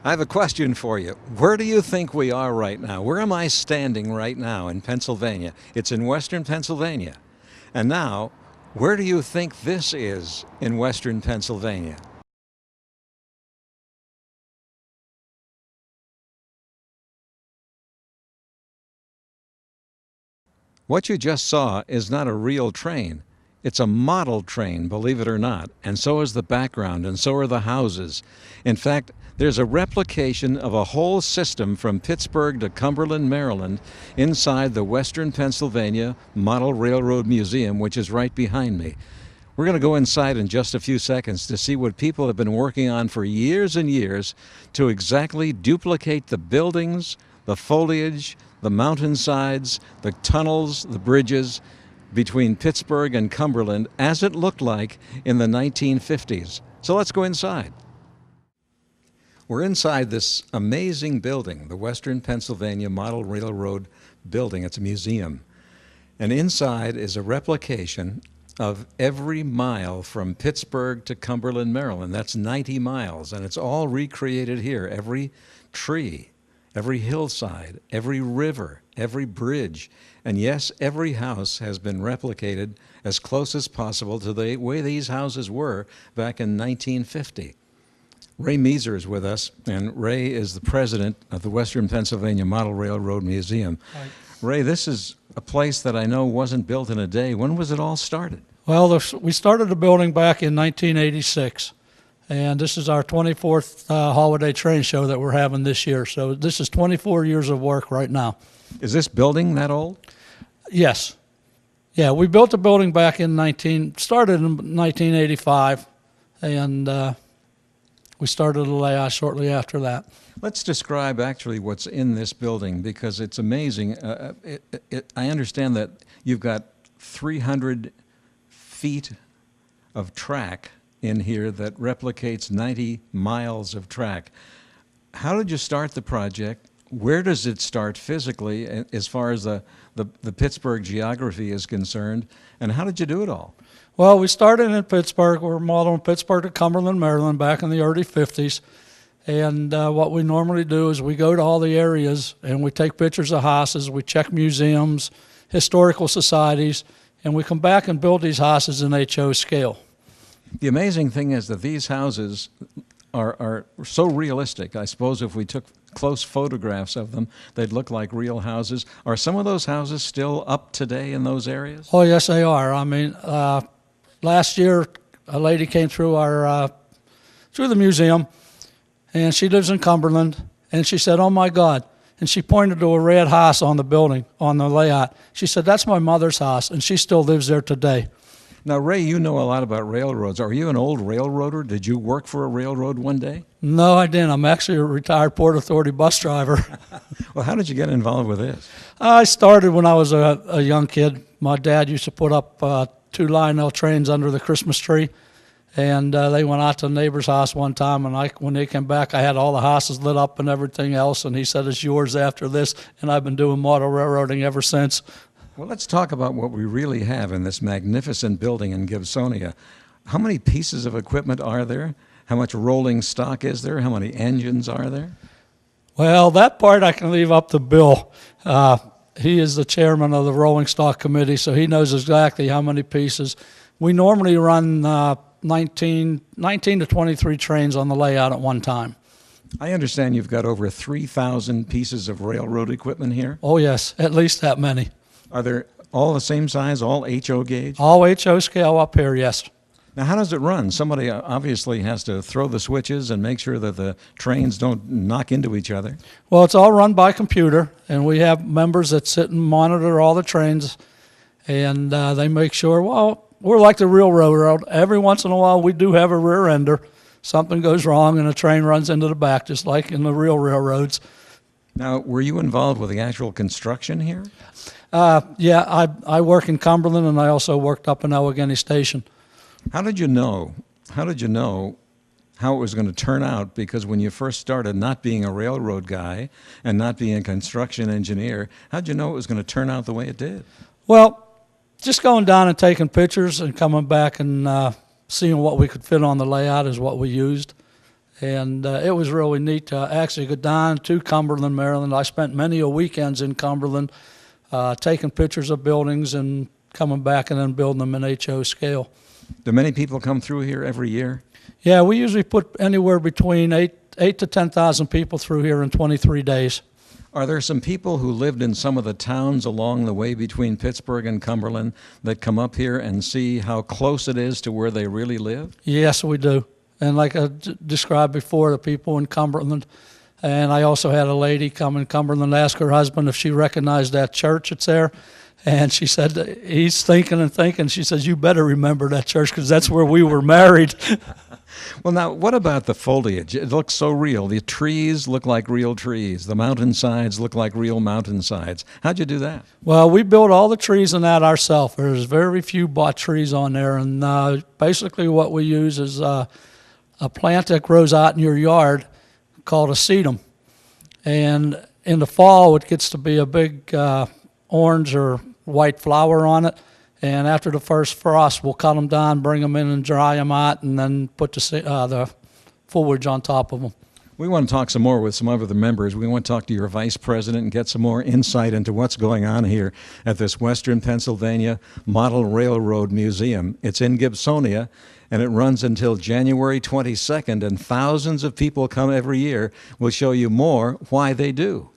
I have a question for you. Where do you think we are right now? Where am I standing right now in Pennsylvania? It's in western Pennsylvania. And now, where do you think this is in western Pennsylvania? What you just saw is not a real train. It's a model train, believe it or not, and so is the background, and so are the houses. In fact, there's a replication of a whole system from Pittsburgh to Cumberland, Maryland, inside the Western Pennsylvania Model Railroad Museum, which is right behind me. We're going to go inside in just a few seconds to see what people have been working on for years and years to exactly duplicate the buildings, the foliage, the mountainsides, the tunnels, the bridges between Pittsburgh and Cumberland as it looked like in the 1950s. So let's go inside. We're inside this amazing building, the Western Pennsylvania Model Railroad Building. It's a museum. And inside is a replication of every mile from Pittsburgh to Cumberland, Maryland. That's 90 miles, and it's all recreated here. Every tree, every hillside, every river, every bridge, and yes, every house has been replicated as close as possible to the way these houses were back in 1950. Ray Meeser is with us, and Ray is the president of the Western Pennsylvania Model Railroad Museum. Right. Ray, this is a place that I know wasn't built in a day. When was it all started? Well, we started the building back in 1986, and this is our 24th holiday train show that we're having this year. So this is 24 years of work right now. Is this building that old? Yes. Yeah, we built the building back in 1985, and we started the layout shortly after that. Let's describe actually what's in this building, because it's amazing. I understand that you've got 300 feet of track in here that replicates 90 miles of track. How did you start the project? Where does it start physically as far as the Pittsburgh geography is concerned? And how did you do it all? Well, we started in Pittsburgh. We're modeling Pittsburgh to Cumberland, Maryland back in the early 50s. And what we normally do is we go to all the areas and we take pictures of houses, we check museums, historical societies, and we come back and build these houses in HO scale. The amazing thing is that these houses are so realistic. I suppose if we took close photographs of them, they'd look like real houses. Are some of those houses still up today in those areas? Oh, yes, they are. I mean, last year a lady came through through the museum, and she lives in Cumberland, and she said, "Oh my God." And she pointed to a red house on the building, on the layout. She said, "That's my mother's house," and she still lives there today. Now, Ray, you know a lot about railroads. Are you an old railroader? Did you work for a railroad one day? No, I didn't. I'm actually a retired Port Authority bus driver. Well, how did you get involved with this? I started when I was a young kid. My dad used to put up 2 Lionel trains under the Christmas tree, and they went out to a neighbor's house one time, and when they came back, I had all the houses lit up and everything else, and he said, "It's yours after this," and I've been doing model railroading ever since. Well, let's talk about what we really have in this magnificent building in Gibsonia. How many pieces of equipment are there? How much rolling stock is there? How many engines are there? Well, that part I can leave up to Bill. He is the chairman of the Rolling Stock Committee, so he knows exactly how many pieces. We normally run 19 to 23 trains on the layout at one time. I understand you've got over 3,000 pieces of railroad equipment here. Oh, yes, at least that many. Are they all the same size, all HO gauge? All HO scale up here, yes. Now, how does it run? Somebody obviously has to throw the switches and make sure that the trains don't knock into each other. Well, it's all run by computer, and we have members that sit and monitor all the trains, and they make sure, well, we're like the real railroad. Every once in a while, we do have a rear ender. Something goes wrong, and a train runs into the back, just like in the real railroads. Now, were you involved with the actual construction here? Yeah, I work in Cumberland, and I also worked up in Allegheny Station. How did you know? How did you know how it was going to turn out? Because when you first started, not being a railroad guy and not being a construction engineer, how did you know it was going to turn out the way it did? Well, just going down and taking pictures and coming back and seeing what we could fit on the layout is what we used. And it was really neat to actually go down to Cumberland, Maryland. I spent many a weekends in Cumberland taking pictures of buildings and coming back and then building them in HO scale. Do many people come through here every year? Yeah, we usually put anywhere between 8 to 10,000 people through here in 23 days. Are there some people who lived in some of the towns along the way between Pittsburgh and Cumberland that come up here and see how close it is to where they really live? Yes, we do. And like I described before, the people in Cumberland. And I also had a lady come in Cumberland ask her husband if she recognized that church that's there. And she said, he's thinking and thinking. She says, you better remember that church because that's where we were married. Well, now, what about the foliage? It looks so real. The trees look like real trees. The mountainsides look like real mountainsides. How'd you do that? Well, we built all the trees in that ourselves. There's very few bought trees on there. And basically what we use is a plant that grows out in your yard called a sedum. And in the fall, it gets to be a big orange or white flower on it. And after the first frost, we'll cut them down, bring them in and dry them out, and then put the foliage on top of them. We want to talk some more with some other members. We want to talk to your vice president and get some more insight into what's going on here at this Western Pennsylvania Model Railroad Museum. It's in Gibsonia, and it runs until January 22nd, and thousands of people come every year. We'll show you more why they do.